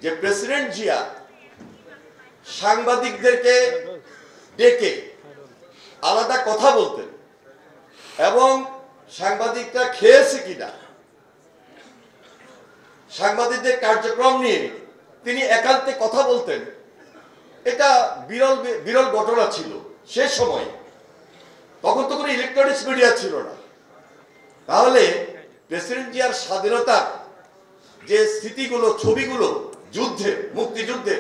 যে প্রেসিডেন্ট জিয়া সাংবাদিকদেরকে ডেকে আলাদা কথা বলতেন এবং সাংবাদিকরা খেয়েছে কিনা, সাংবাদিকদের কার্যক্রম নিয়ে তিনি একান্তে কথা বলতেন, এটা বিরল বিরল ঘটনা ছিল সে সময়। তখন তো কোনো ইলেকট্রনিক্স মিডিয়া ছিল না। তাহলে প্রেসিডেন্ট জিয়ার স্বাধীনতার যে স্মৃতিগুলো, ছবিগুলো যুদ্ধে, মুক্তিযুদ্ধে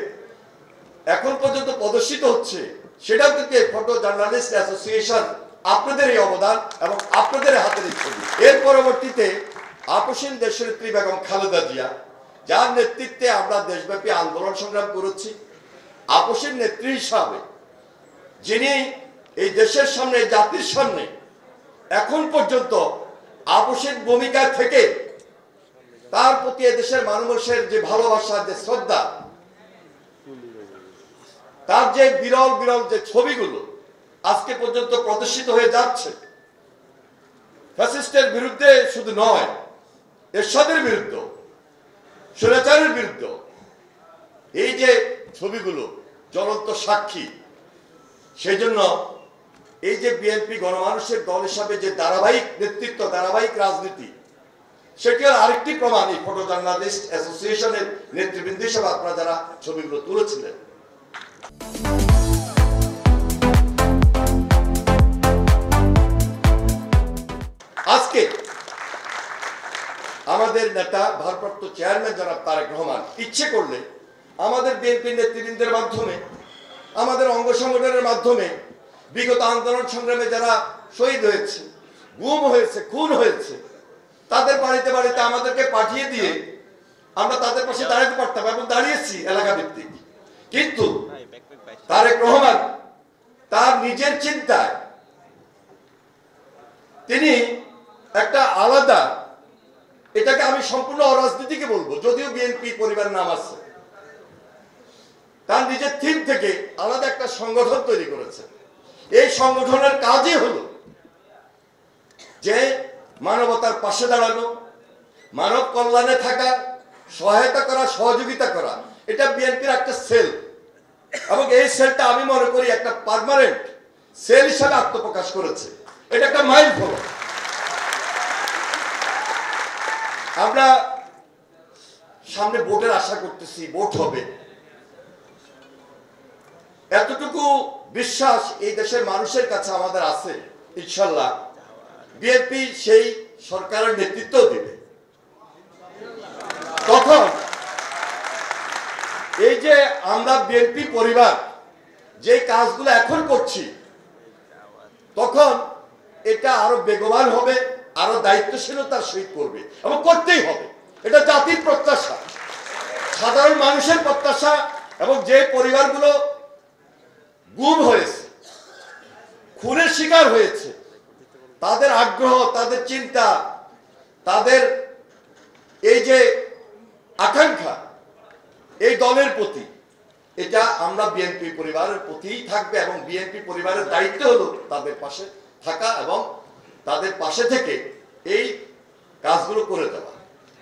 এখন পর্যন্ত প্রদর্শিত হচ্ছে, সেটাও কিন্তু ফটো জার্নালিস্ট অ্যাসোসিয়েশন আপনাদের এই অবদান এবং আপনাদের হাতের এই ছবি। এর পরবর্তীতে আপসীন দেশনেত্রী বেগম খালেদা জিয়া, যার নেতৃত্বে আমরা দেশব্যাপী আন্দোলন সংগ্রাম করেছি, আপসীন নেত্রী হিসাবে যিনি এই দেশের সামনে, জাতির সামনে এখন পর্যন্ত আপসীন ভূমিকা থেকে তার প্রতি দেশের মানুষের যে ভালোবাসা, যে শ্রদ্ধা, তার যে বিরল বিরল যে ছবিগুলো আজকে পর্যন্ত প্রদর্শিত হয়ে যাচ্ছে, ফ্যাসিস্টের বিরুদ্ধে শুধু নয়, এরশাদের বিরুদ্ধে, স্বৈরাচারের বিরুদ্ধে, এই যে ছবিগুলো জ্বলন্ত সাক্ষী। সেই জন্য এই যে বিএনপি গণমানুষের দল হিসাবে যে ধারাবাহিক নেতৃত্ব, ধারাবাহিক রাজনীতি, সেটি আরেকটি প্রমাণ এই ফটো জার্নালিস্ট অ্যাসোসিয়েশনের নেতৃবৃন্দ হিসাবে আপনারা যারা ছবিগুলো তুলেছিলেন। আজকে আমাদের নেতা ভারপ্রাপ্ত চেয়ারম্যান জনাব তারেক রহমান ইচ্ছে করলে আমাদের বিএনপি নেতৃবৃন্দের মাধ্যমে, আমাদের অঙ্গ সংগঠনের মাধ্যমে বিগত আন্দোলন সংগ্রামে যারা শহীদ হয়েছে, গুম হয়েছে, খুন হয়েছে, তাদের বাড়িতে বাড়িতে আমাদেরকে পাঠিয়ে দিয়ে আমরা তাদের পাশে দাঁড়াতে পারতাম এবং দাঁড়িয়েছি এলাকা ভিত্তিক। কিন্তু তারেক রহমান তার নিজের চিন্তায় তিনি একটা আলাদা, এটাকে আমি সম্পূর্ণ অরাজনীতিকে বলবো, যদিও বিএনপি পরিবার নাম আছে, তার নিজের থিম থেকে আলাদা একটা সংগঠন তৈরি করেছে। এই সংগঠনের কাজই হলো যে মানবতার পাশে দাঁড়ানো, মানব কল্যাণে থাকা, সহায়তা করা, সহযোগিতা করা। এটা বিএনপির একটা সেল এবং এই সেলটা আমি মনে করি একটা পার্মানেন্ট সেল হিসাবে আত্মপ্রকাশ করেছে। এটা একটা মাইল ফলক। আমরা সামনে ভোটের আশা করতেছি, ভোট হবে, এতটুকু বিশ্বাস এই দেশের মানুষের কাছে আমাদের আছে। ইনশাল্লাহ বিএনপি সেই সরকারের নেতৃত্ব দিবে। তখন এই যে আমরা বিএনপি পরিবার যে কাজগুলো এখন করছি, তখন এটা আরো বেগবান হবে, আরো দায়িত্বশীলতার সহিত করবে এবং করতেই হবে। এটা জাতির প্রত্যাশা, সাধারণ মানুষের প্রত্যাশা। এবং যে পরিবারগুলো গুম হয়েছে, খুনের শিকার হয়েছে, তাদের আগ্রহ, তাদের চিন্তা, তাদের এই যে আকাঙ্ক্ষা এই দলের প্রতি, এটা আমরা বিএনপি পরিবারের প্রতিই থাকবে এবং বিএনপি পরিবারের দায়িত্ব হলো তাদের পাশে থাকা এবং তাদের পাশে থেকে এই কাজগুলো করে দেওয়া।